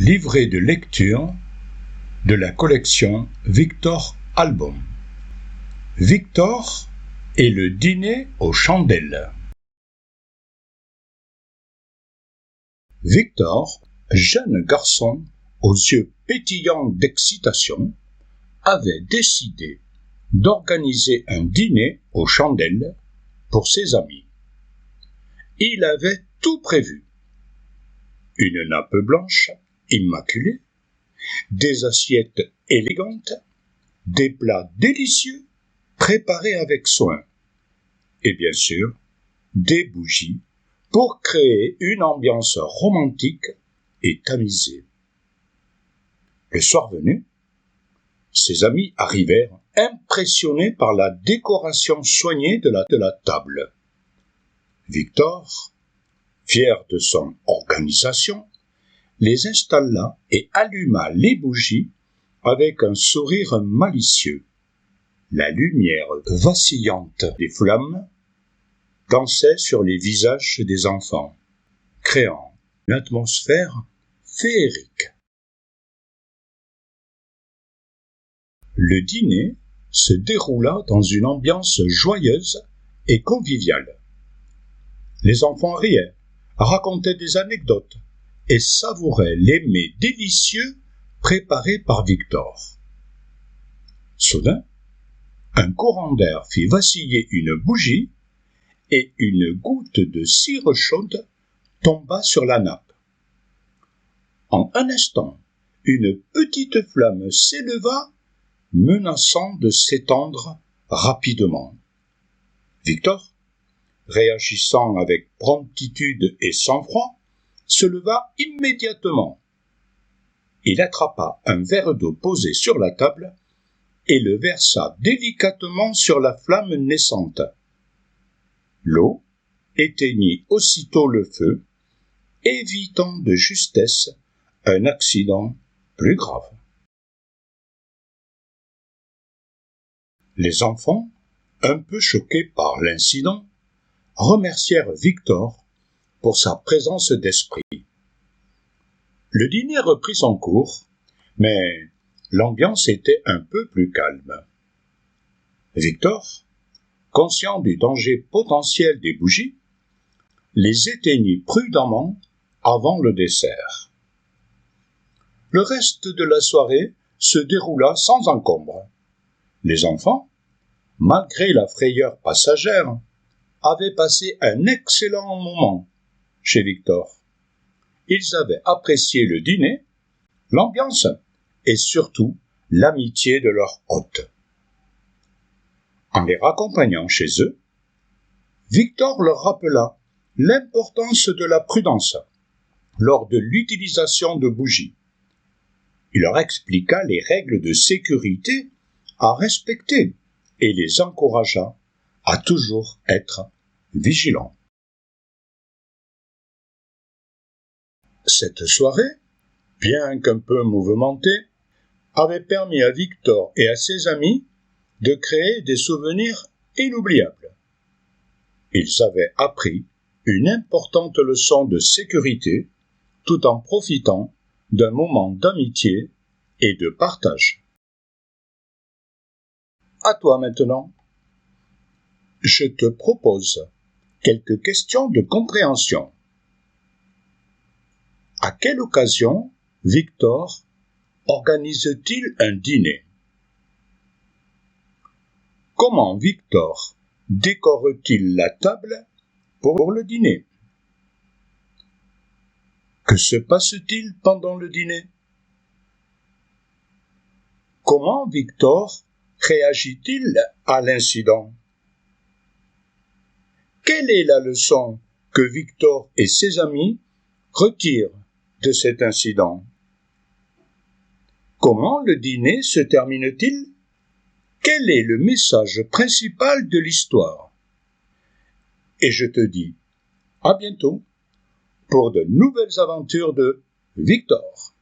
Livret de lecture de la collection Victor Album. Victor et le dîner aux chandelles. Victor, jeune garçon aux yeux pétillants d'excitation, avait décidé d'organiser un dîner aux chandelles pour ses amis. Il avait tout prévu. Une nappe blanche immaculée, des assiettes élégantes, des plats délicieux préparés avec soin, et bien sûr, des bougies pour créer une ambiance romantique et tamisée. Le soir venu, ses amis arrivèrent impressionnés par la décoration soignée de la table. Victor, fier de son organisation, les installa et alluma les bougies avec un sourire malicieux. La lumière vacillante des flammes dansait sur les visages des enfants, créant une atmosphère féerique. Le dîner se déroula dans une ambiance joyeuse et conviviale. Les enfants riaient, racontaient des anecdotes et savouraient les mets délicieux préparés par Victor. Soudain, un courant d'air fit vaciller une bougie et une goutte de cire chaude tomba sur la nappe. En un instant, une petite flamme s'éleva, menaçant de s'étendre rapidement. Victor, réagissant avec promptitude et sang-froid, se leva immédiatement. Il attrapa un verre d'eau posé sur la table et le versa délicatement sur la flamme naissante. L'eau éteignit aussitôt le feu, évitant de justesse un accident plus grave. Les enfants, un peu choqués par l'incident, remercièrent Victor pour sa présence d'esprit. Le dîner reprit son cours, mais l'ambiance était un peu plus calme. Victor, conscient du danger potentiel des bougies, les éteignit prudemment avant le dessert. Le reste de la soirée se déroula sans encombre. Les enfants, malgré la frayeur passagère, avaient passé un excellent moment chez Victor. Ils avaient apprécié le dîner, l'ambiance et surtout l'amitié de leur hôte. En les raccompagnant chez eux, Victor leur rappela l'importance de la prudence lors de l'utilisation de bougies. Il leur expliqua les règles de sécurité à respecter et les encouragea à toujours être vigilants. Cette soirée, bien qu'un peu mouvementée, avait permis à Victor et à ses amis de créer des souvenirs inoubliables. Ils avaient appris une importante leçon de sécurité tout en profitant d'un moment d'amitié et de partage. À toi maintenant. Je te propose quelques questions de compréhension. À quelle occasion Victor organise-t-il un dîner? Comment Victor décore-t-il la table pour le dîner? Que se passe-t-il pendant le dîner? Comment Victor réagit-il à l'incident? Quelle est la leçon que Victor et ses amis retirent de cet incident? Comment le dîner se termine-t-il? Quel est le message principal de l'histoire? Et je te dis à bientôt pour de nouvelles aventures de Victor.